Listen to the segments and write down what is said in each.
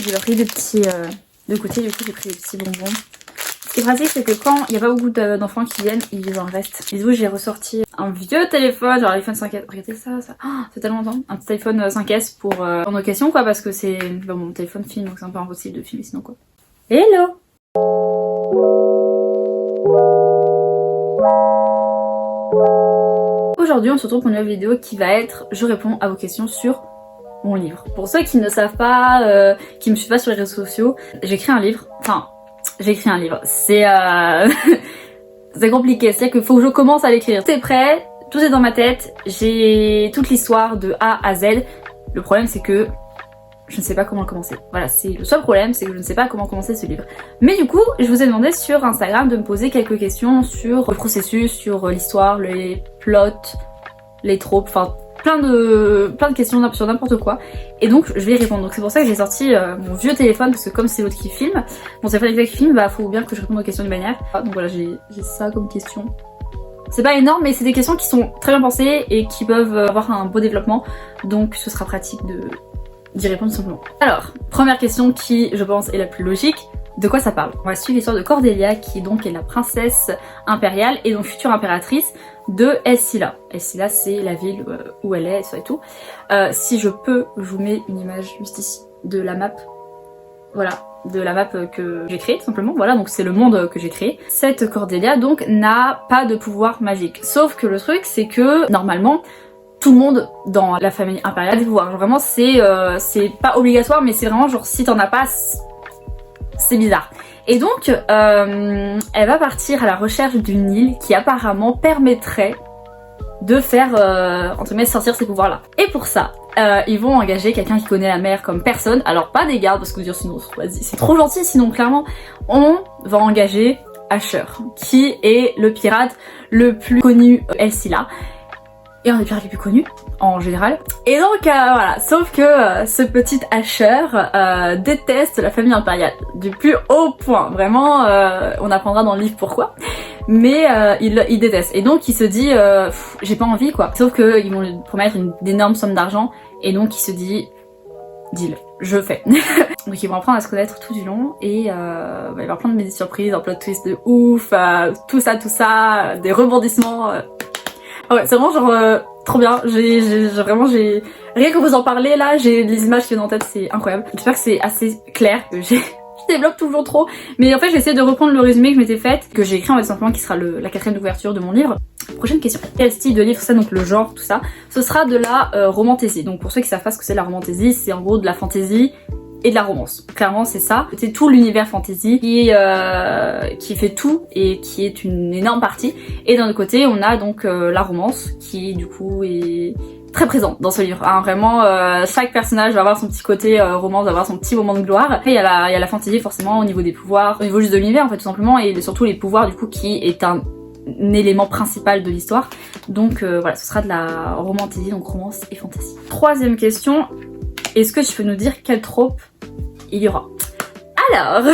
J'ai pris des petits de côté, du coup j'ai pris des petits bonbons. Ce qui est pratique, c'est que quand il n'y a pas beaucoup d'enfants qui viennent, ils en restent. Et du coup j'ai ressorti un vieux téléphone, genre l'iPhone 5S. Regardez ça, ça fait tellement longtemps. Un petit iPhone 5S pour en occasion quoi, parce que c'est mon téléphone filme, donc c'est un peu impossible de filmer sinon quoi. Hello! Aujourd'hui on se retrouve pour une nouvelle vidéo qui va être je réponds à vos questions sur mon livre. Pour ceux qui ne savent pas, qui me suivent pas sur les réseaux sociaux, j'écris un livre. Enfin, j'écris un livre. C'est c'est compliqué, c'est-à-dire qu'il faut que je commence à l'écrire. C'est prêt, tout est dans ma tête, j'ai toute l'histoire de A à Z. Le problème c'est que je ne sais pas comment commencer. Voilà, c'est le seul problème, c'est que je ne sais pas comment commencer ce livre. Mais du coup, je vous ai demandé sur Instagram de me poser quelques questions sur le processus, sur l'histoire, les plots, les tropes, enfin plein de questions sur n'importe quoi. Et donc je vais y répondre. Donc c'est pour ça que j'ai sorti mon vieux téléphone, parce que comme c'est l'autre qui filme, mon téléphone qui filme, bah faut bien que je réponde aux questions d'une manière. Donc voilà, j'ai ça comme question. C'est pas énorme, mais c'est des questions qui sont très bien pensées et qui peuvent avoir un beau développement. Donc ce sera pratique d'y répondre simplement. Alors, première question qui, je pense, est la plus logique. De quoi ça parle? On va suivre l'histoire de Cordelia, qui donc est la princesse impériale et donc future impératrice de Elsila. Elsila, c'est la ville où elle est, ça et tout. Si je peux, je vous mets une image juste ici de la map. Voilà, de la map que j'ai créée tout simplement. Voilà, donc c'est le monde que j'ai créé. Cette Cordelia donc n'a pas de pouvoir magique. Sauf que le truc, c'est que normalement, tout le monde dans la famille impériale a des pouvoirs. Genre vraiment, c'est pas obligatoire, mais c'est vraiment genre si t'en as pas, c'est bizarre. Et donc, elle va partir à la recherche d'une île qui apparemment permettrait de faire, entre guillemets, sortir ces pouvoirs-là. Et pour ça, ils vont engager quelqu'un qui connaît la mer comme personne. Alors pas des gardes, parce que vous dire sinon, c'est trop gentil, sinon clairement, on va engager Asher, qui est le pirate le plus connu Elsila. Et un des pirates les plus connus en général. Et donc voilà, sauf que ce petit Asher déteste la famille impériale du plus haut point. Vraiment, on apprendra dans le livre pourquoi. Mais il déteste. Et donc il se dit, j'ai pas envie quoi. Sauf que ils vont lui promettre une énorme somme d'argent. Et donc il se dit, deal, je fais. Donc ils vont apprendre à se connaître tout du long. Et il va y avoir plein de petites surprises, un plot twist de ouf, tout ça, des rebondissements. Ah ouais, c'est vraiment genre trop bien. J'ai rien que vous en parler là, j'ai les images qui viennent en tête, c'est incroyable. J'espère que c'est assez clair. Je développe toujours trop, mais en fait j'essaie de reprendre le résumé que je m'étais fait, que j'ai écrit en fait simplement, qui sera la 4ème couverture de mon livre. Prochaine question. Quel style de livre c'est, donc le genre, tout ça. Ce sera de la romantasy. Donc pour ceux qui savent pas ce que c'est la romantasy, c'est en gros de la fantasy et de la romance. Clairement c'est ça. C'est tout l'univers fantasy qui fait tout et qui est une énorme partie. Et d'un autre côté on a donc la romance qui du coup est très présente dans ce livre. Hein, vraiment chaque personnage va avoir son petit côté romance, va avoir son petit moment de gloire. Après il y a la fantasy forcément au niveau des pouvoirs, au niveau juste de l'univers en fait tout simplement, et surtout les pouvoirs du coup qui est un élément principal de l'histoire. Donc voilà, ce sera de la romantasy, donc romance et fantasy. Troisième question. Est-ce que tu peux nous dire quelle trope il y aura? Alors,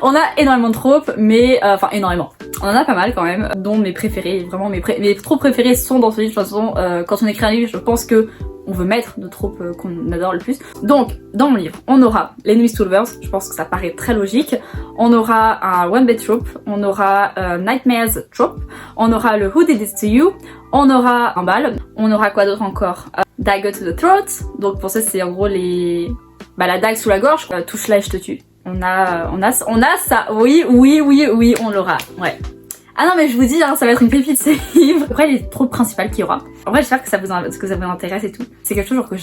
on a énormément de tropes, mais enfin énormément. On en a pas mal quand même, dont mes préférés. Vraiment mes tropes préférés sont dans ce livre. De toute façon, quand on écrit un livre, je pense que on veut mettre nos tropes qu'on adore le plus. Donc, dans mon livre, on aura l'Enemies to Lovers. Je pense que ça paraît très logique. On aura un One Bed Trope. On aura Nightmares Trope. On aura le Who Did This To You. On aura un bal. On aura quoi d'autre encore? Dagger to the Throat. Donc pour ça, c'est en gros la dague sous la gorge. Touche-la et je te tue. On a ça. Oui, on l'aura. Ouais. Ah non mais je vous dis, hein, ça va être une pépite ces livres. Après les tropes principales qu'il y aura. En vrai j'espère que ça vous intéresse et tout. C'est quelque chose genre que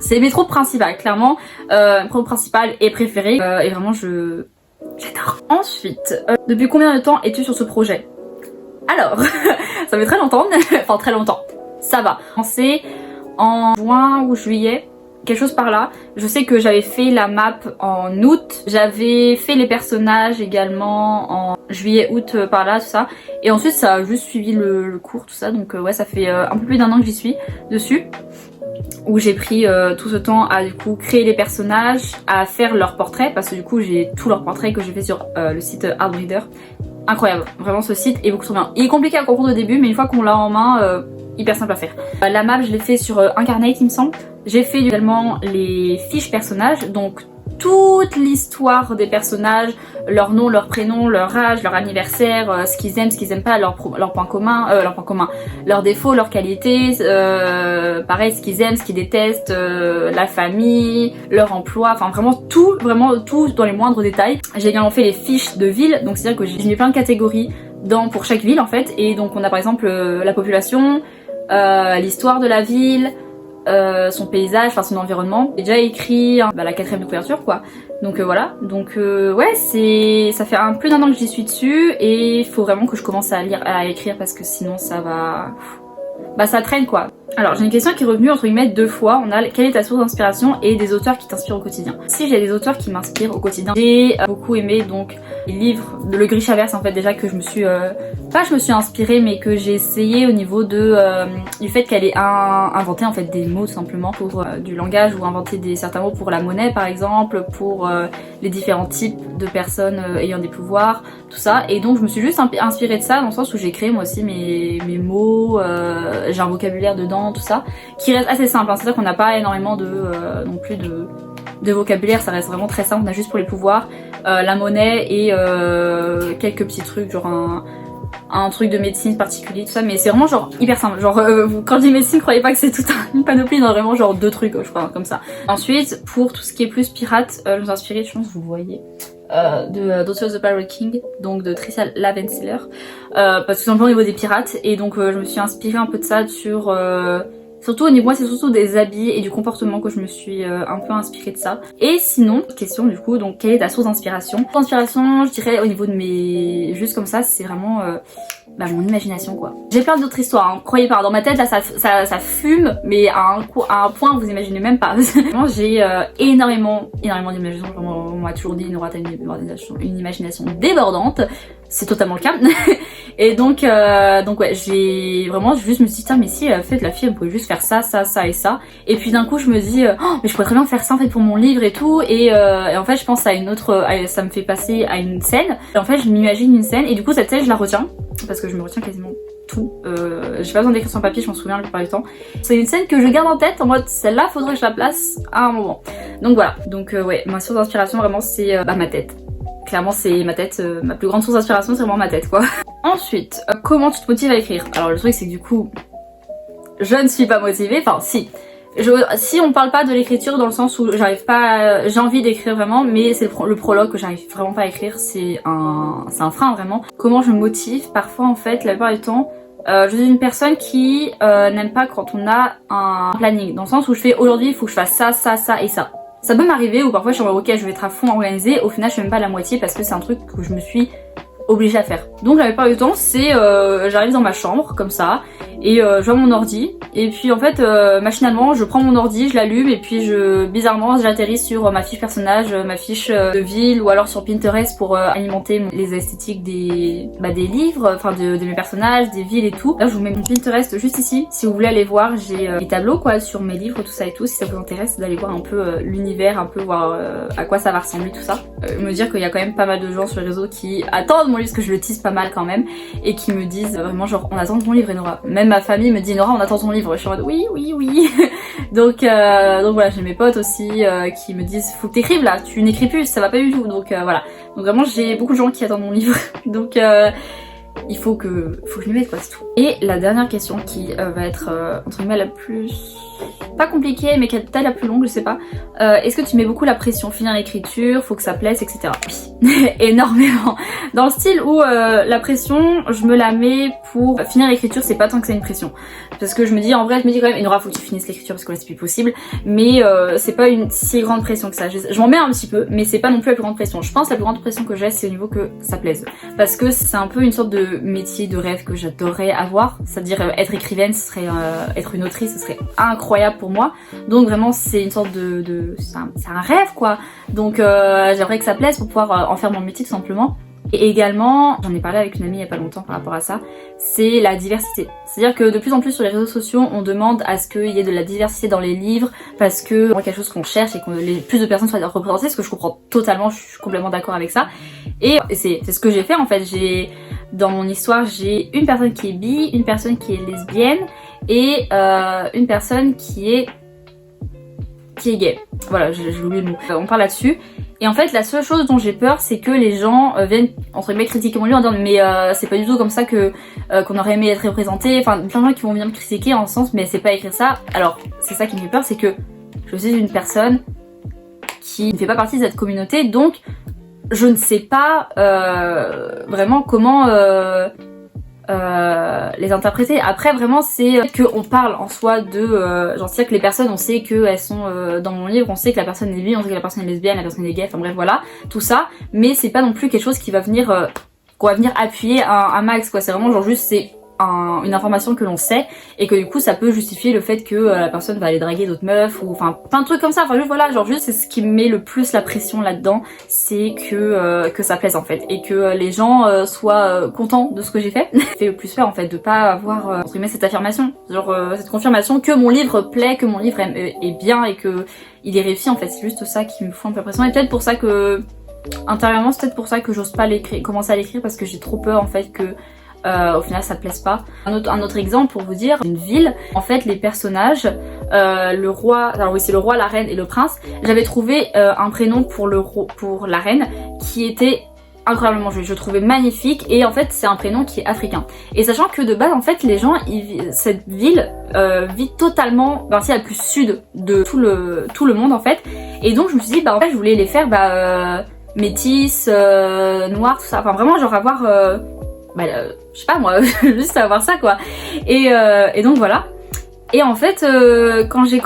c'est mes tropes principales, clairement. Mes tropes principales et préférées. Et vraiment j'adore. Ensuite, depuis combien de temps es-tu sur ce projet? Alors, ça fait très longtemps. Enfin très longtemps. Ça va. C'est en juin ou juillet. Quelque chose par là. Je sais que j'avais fait la map en août, j'avais fait les personnages également en juillet, août, par là, tout ça. Et ensuite ça a juste suivi le cours, tout ça. Donc ouais, ça fait un peu plus d'1 an que j'y suis dessus. Où j'ai pris tout ce temps à du coup créer les personnages, à faire leurs portraits, parce que du coup j'ai tous leurs portraits que j'ai fait sur le site Artbreeder. Incroyable, vraiment ce site est beaucoup trop bien. Il est compliqué à comprendre au début, mais une fois qu'on l'a en main, hyper simple à faire. La map je l'ai fait sur Incarnate il me semble. J'ai fait également les fiches personnages, donc toute l'histoire des personnages, leur nom, leur prénom, leur âge, leur anniversaire, ce qu'ils aiment pas, leurs points communs, leurs défauts, leurs qualités, pareil, ce qu'ils aiment, ce qu'ils détestent, la famille, leur emploi, enfin vraiment tout dans les moindres détails. J'ai également fait les fiches de ville, donc c'est-à-dire que j'ai mis plein de catégories pour chaque ville en fait, et donc on a par exemple la population, l'histoire de la ville, son paysage, enfin son environnement. J'ai déjà écrit la 4ème de couverture quoi. Donc voilà, donc ouais, ça fait plus d'1 an que j'y suis dessus et il faut vraiment que je commence à écrire parce que sinon ça va... ça traîne quoi. Alors j'ai une question qui est revenue entre guillemets 2 fois. On a quelle est ta source d'inspiration et des auteurs qui t'inspirent au quotidien. Si j'ai des auteurs qui m'inspirent au quotidien, j'ai beaucoup aimé donc les livres de Le Grishaverse en fait déjà que je me suis inspirée mais que j'ai essayé au niveau du fait qu'elle ait inventé en fait des mots tout simplement pour du langage ou inventer certains mots pour la monnaie par exemple, pour les différents types de personnes ayant des pouvoirs, tout ça. Et donc je me suis juste inspirée de ça dans le sens où j'ai créé moi aussi mes mots, j'ai un vocabulaire dedans, tout ça, qui reste assez simple, hein. C'est-à-dire qu'on n'a pas énormément non plus de vocabulaire, ça reste vraiment très simple, on a juste pour les pouvoirs, la monnaie et quelques petits trucs, genre un truc de médecine particulier, tout ça, mais c'est vraiment genre hyper simple. Genre quand je dis médecine, croyez pas que c'est toute une panoplie, non vraiment genre 2 trucs je crois, comme ça. Ensuite, pour tout ce qui est plus pirate, je me suis inspirée, je pense que vous le voyez, de Daughter of the Pirate King, donc de Tricia Lavenseller, parce que c'est un peu au niveau des pirates, et donc je me suis inspirée un peu de ça sur... surtout au niveau, moi c'est surtout des habits et du comportement que je me suis un peu inspirée de ça. Et sinon, question du coup, donc quelle est ta source d'inspiration? L'inspiration, je dirais au niveau de mes... juste comme ça, c'est vraiment mon imagination quoi. J'ai plein d'autres histoires, hein. Croyez pas, dans ma tête là ça fume, mais à un point vous imaginez même pas. Vraiment j'ai énormément d'imagination, on m'a toujours dit Nora t'as une imagination débordante. C'est totalement le cas. Et donc ouais, j'ai vraiment juste me suis dit, tiens, mais si en fait la fille elle pouvait juste faire ça, ça, ça et ça. Et puis d'un coup je me dis, oh, mais je pourrais très bien faire ça en fait pour mon livre et tout. Et en fait je pense à une autre, ça me fait passer à une scène. Et en fait je m'imagine une scène et du coup cette scène je la retiens parce que je me retiens quasiment tout. J'ai pas besoin d'écrire sur papier, je m'en souviens la plupart du temps. C'est une scène que je garde en tête en mode celle-là faudrait que je la place à un moment. Donc voilà, donc ouais, ma source d'inspiration vraiment c'est ma tête. Clairement c'est ma tête, ma plus grande source d'inspiration c'est vraiment ma tête quoi. Ensuite, comment tu te motives à écrire? Alors le truc c'est que du coup, je ne suis pas motivée, enfin si. Si on parle pas de l'écriture dans le sens où j'arrive pas, j'ai envie d'écrire vraiment, mais c'est le prologue que j'arrive vraiment pas à écrire, c'est un frein vraiment. Comment je me motive? Parfois en fait, la plupart du temps, je suis une personne qui n'aime pas quand on a un planning, dans le sens où je fais aujourd'hui il faut que je fasse ça, ça, ça et ça. Ça peut m'arriver où parfois je suis en mode ok je vais être à fond organisée, au final je fais même pas la moitié parce que c'est un truc que je me suis obligée à faire. Donc la plupart du temps c'est j'arrive dans ma chambre comme ça et je vois mon ordi et puis en fait machinalement je prends mon ordi, je l'allume et puis bizarrement j'atterris sur ma fiche personnage, ma fiche de ville ou alors sur Pinterest pour alimenter les esthétiques des livres, enfin de mes personnages, des villes et tout. Là je vous mets mon Pinterest juste ici, si vous voulez aller voir j'ai des tableaux quoi sur mes livres, tout ça et tout, si ça vous intéresse d'aller voir un peu l'univers, un peu voir à quoi ça va ressembler tout ça. Me dire qu'il y a quand même pas mal de gens sur les réseaux qui attendent mon livre, parce que je le tease pas mal quand même, et qui me disent vraiment genre on attend ton livre Nora. Même ma famille me dit Nora on attend ton livre, je suis en mode oui. donc voilà, j'ai mes potes aussi qui me disent faut que t'écrives là, tu n'écris plus, ça va pas du tout, donc voilà. Donc vraiment j'ai beaucoup de gens qui attendent mon livre, donc il faut que je m'y mette quoi, c'est tout. Et la dernière question qui va être entre guillemets la plus... pas compliquée mais qui est peut-être la plus longue, je sais pas. Est-ce que tu mets beaucoup la pression, finir l'écriture, faut que ça plaise, etc. Oui, énormément. Dans le style où la pression, je me la mets pour finir l'écriture, c'est pas tant que c'est une pression. Parce que je me dis, en vrai, je me dis quand même, Nora, faut que tu finisses l'écriture parce que là c'est plus possible. Mais c'est pas une si grande pression que ça. Je m'en mets un petit peu, mais c'est pas non plus la plus grande pression. Je pense que la plus grande pression que j'ai, c'est au niveau que ça plaise. Parce que c'est un peu une sorte de métier de rêve que j'adorerais avoir. C'est-à-dire être écrivaine, ce serait être une autrice, ce serait incroyable pour moi. Donc vraiment, c'est une sorte c'est un rêve quoi. Donc j'aimerais que ça plaise pour pouvoir en faire mon métier tout simplement. Et également, j'en ai parlé avec une amie il y a pas longtemps par rapport à ça, c'est la diversité. C'est-à-dire que de plus en plus sur les réseaux sociaux, on demande à ce qu'il y ait de la diversité dans les livres parce que c'est quelque chose qu'on cherche et que plus de personnes soient représentées, ce que je comprends totalement, je suis complètement d'accord avec ça. Et c'est ce que j'ai fait en fait. Dans mon histoire, j'ai une personne qui est bi, une personne qui est lesbienne et une personne qui est qui est gay. Voilà, j'ai oublié le mot. On parle là-dessus. Et en fait, la seule chose dont j'ai peur, c'est que les gens viennent, entre guillemets, critiquer mon livre en disant mais c'est pas du tout comme ça que qu'on aurait aimé être représenté. Enfin, plein de gens qui vont venir me critiquer en ce sens, mais c'est pas écrire ça. Alors, c'est ça qui me fait peur, c'est que je suis une personne qui ne fait pas partie de cette communauté, donc je ne sais pas vraiment comment les interpréter. Après vraiment c'est qu'on parle en soi de genre c'est-à-dire que les personnes on sait qu'elles sont dans mon livre, on sait que la personne est bi, on sait que la personne est lesbienne, la personne est gay, enfin bref voilà, tout ça, mais c'est pas non plus quelque chose qui va venir qu'on va venir appuyer un max quoi, c'est vraiment genre juste c'est une information que l'on sait et que du coup ça peut justifier le fait que la personne va aller draguer d'autres meufs ou enfin plein de trucs comme ça, enfin juste voilà, genre juste c'est ce qui met le plus la pression là-dedans, c'est que ça plaise en fait et que les gens soient contents de ce que j'ai fait. Ça fait le plus peur en fait de pas avoir entre guillemets cette affirmation, genre cette confirmation que mon livre plaît, que mon livre est bien et que il est réussi en fait, c'est juste ça qui me fout un peu la pression et peut-être pour ça que intérieurement c'est peut-être pour ça que j'ose pas commencer à l'écrire parce que j'ai trop peur en fait que au final ça plaise pas. Un autre exemple pour vous dire, une ville, en fait les personnages, le roi, alors oui c'est le roi, la reine et le prince, j'avais trouvé un prénom pour la reine qui était incroyablement joli, je trouvais magnifique et en fait c'est un prénom qui est africain. Et sachant que de base en fait les gens, cette ville vit totalement, c'est la plus sud de tout le monde en fait, et donc je me suis dit bah en fait je voulais les faire métis, noirs, tout ça, enfin vraiment genre avoir je sais pas moi, juste avoir ça quoi. Et donc voilà. Et en fait, quand j'ai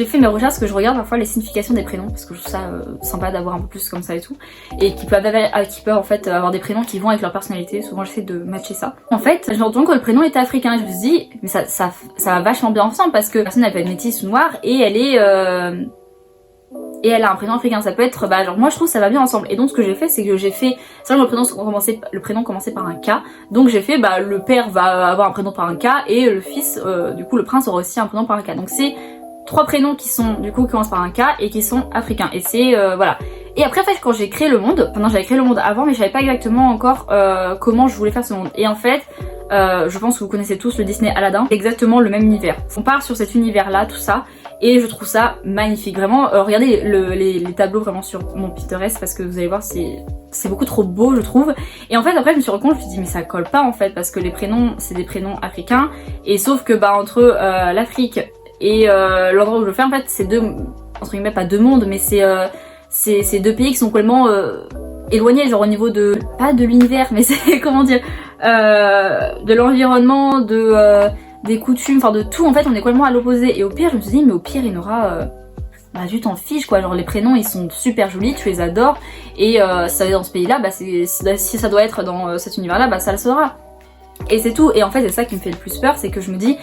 fait mes recherches, parce que je regarde parfois les significations des prénoms, parce que je trouve ça sympa d'avoir un peu plus comme ça et tout, et qui peuvent en fait avoir des prénoms qui vont avec leur personnalité. Souvent j'essaie de matcher ça. En fait, je me rends compte que le prénom était africain. Et je me suis dit, mais ça va vachement bien ensemble parce que la personne elle peut être métisse ou noire et elle a un prénom africain, ça peut être, genre moi je trouve que ça va bien ensemble. Et donc ce que j'ai fait, c'est que j'ai fait, c'est vrai que le prénom commençait par un K, donc j'ai fait, le père va avoir un prénom par un K et le fils, du coup le prince aura aussi un prénom par un K. Donc c'est 3 prénoms qui sont, du coup, qui commencent par un K et qui sont africains. Et c'est, voilà. Et après, en fait, quand j'ai créé le monde, j'avais créé le monde avant, mais je savais pas exactement encore comment je voulais faire ce monde. Et en fait, je pense que vous connaissez tous le Disney Aladdin, exactement le même univers. On part sur cet univers-là, tout ça, et je trouve ça magnifique. Vraiment, regardez les tableaux vraiment sur mon Pinterest, parce que vous allez voir, c'est beaucoup trop beau, je trouve. Et en fait, après, je me suis rendu compte, je me suis dit, mais ça colle pas, en fait, parce que les prénoms, c'est des prénoms africains, et sauf que, entre l'Afrique et l'endroit où je le fais, en fait, c'est deux, entre guillemets, pas deux mondes, mais c'est deux pays qui sont complètement éloignés, genre au niveau de, pas de l'univers, mais c'est, comment dire, de l'environnement, des coutumes, enfin de tout, en fait on est complètement à l'opposé. Et au pire je me suis dit mais au pire il y en aura, tu t'en fiches quoi, genre les prénoms ils sont super jolis, tu les adores, et si ça va être dans ce pays là, si ça doit être dans cet univers là, ça le sera. Et c'est tout. Et en fait c'est ça qui me fait le plus peur, c'est que je me dis,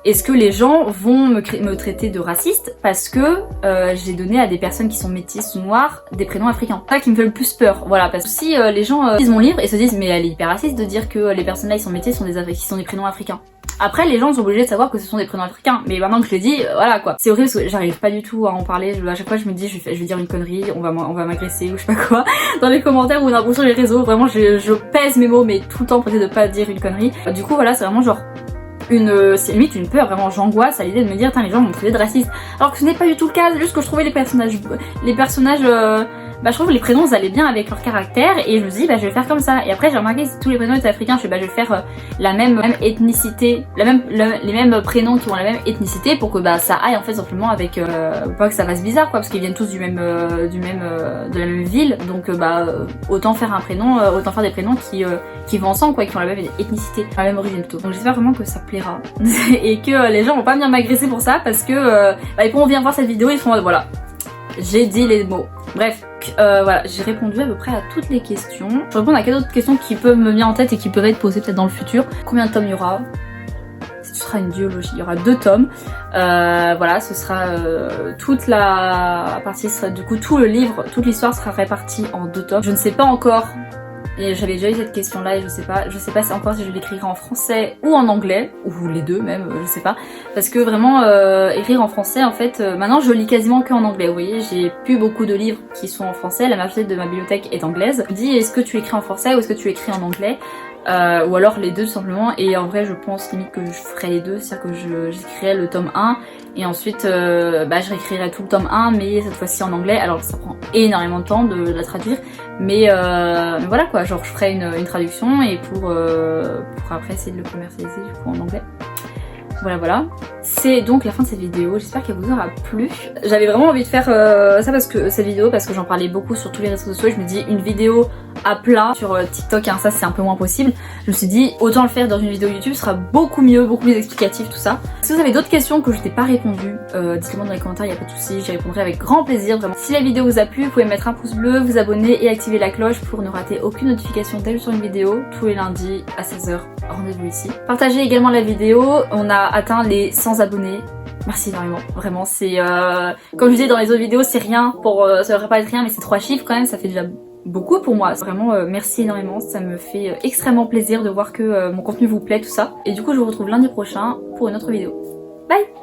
est-ce que les gens vont me traiter de raciste parce que j'ai donné à des personnes qui sont métisses ou noires des prénoms africains? C'est ça qui me fait le plus peur, voilà, parce que si les gens lisent mon livre et se disent mais elle est hyper raciste de dire que les personnes là ils sont métisses qui sont des prénoms africains. Après les gens sont obligés de savoir que ce sont des prénoms africains, mais maintenant que je l'ai dit, voilà quoi. C'est horrible parce que j'arrive pas du tout à en parler, à chaque fois je me dis je vais dire une connerie, on va m'agresser ou je sais pas quoi, dans les commentaires ou sur les réseaux, vraiment je pèse mes mots mais tout le temps pour essayer de pas dire une connerie. Du coup voilà, c'est vraiment genre c'est limite une peur, vraiment j'angoisse à l'idée de me dire les gens vont me traiter de raciste, alors que ce n'est pas du tout le cas, c'est juste que je trouvais les personnages je trouve que les prénoms ça allait bien avec leur caractère et je me dis je vais faire comme ça. Et après j'ai remarqué que si tous les prénoms étaient africains, je vais faire la même ethnicité, les mêmes prénoms qui ont la même ethnicité pour que ça aille en fait simplement avec pas que ça fasse bizarre quoi, parce qu'ils viennent tous de la même ville, donc autant faire des prénoms qui vont ensemble quoi, qui ont la même ethnicité, la même origine plutôt. Donc j'espère vraiment que ça plaira et que les gens vont pas venir m'agresser pour ça, parce que ils pourront venir voir cette vidéo et ils font voilà, j'ai dit les mots. Bref, voilà, j'ai répondu à peu près à toutes les questions. Je réponds à quelques autres questions qui peuvent me venir en tête et qui peuvent être posées peut-être dans le futur. Combien de tomes il y aura? Ce sera une duologie, il y aura 2 tomes. Voilà, ce sera toute la partie, du coup tout le livre, toute l'histoire sera répartie en 2 tomes. Je ne sais pas encore. Et j'avais déjà eu cette question là et je sais pas encore si je vais l'écrire en français ou en anglais, ou les deux même, je sais pas. Parce que vraiment écrire en français en fait, maintenant je lis quasiment que en anglais, vous voyez, j'ai plus beaucoup de livres qui sont en français, la majorité de ma bibliothèque est anglaise. Je me dis est-ce que tu écris en français ou est-ce que tu écris en anglais? ou alors les deux tout simplement. Et en vrai je pense limite que je ferai les deux, c'est-à-dire que j'écrirai le tome 1 et ensuite je réécrirai tout le tome 1 mais cette fois-ci en anglais. Alors ça prend énormément de temps de la traduire, mais voilà quoi, genre je ferai une traduction et pour après essayer de le commercialiser du coup en anglais. Voilà, c'est donc la fin de cette vidéo, j'espère qu'elle vous aura plu. J'avais vraiment envie de faire ça parce que j'en parlais beaucoup sur tous les réseaux sociaux, et je me dis une vidéo à plat sur TikTok et Insta c'est un peu moins possible. Je me suis dit autant le faire dans une vidéo YouTube, ce sera beaucoup mieux, beaucoup plus explicatif tout ça. Si vous avez d'autres questions que je t'ai pas répondu, dites-le-moi dans les commentaires, il n'y a pas de souci, j'y répondrai avec grand plaisir vraiment. Si la vidéo vous a plu, vous pouvez mettre un pouce bleu, vous abonner et activer la cloche pour ne rater aucune notification dès que je sors une vidéo, tous les lundis à 16h, rendez-vous ici. Partagez également la vidéo, on a atteint les 100 abonnés. Merci énormément, vraiment c'est comme je disais dans les autres vidéos, c'est rien pour ça devrait pas être rien mais c'est 3 chiffres quand même, ça fait déjà beaucoup pour moi. Vraiment merci énormément, ça me fait extrêmement plaisir de voir que mon contenu vous plaît tout ça. Et du coup je vous retrouve lundi prochain pour une autre vidéo. Bye.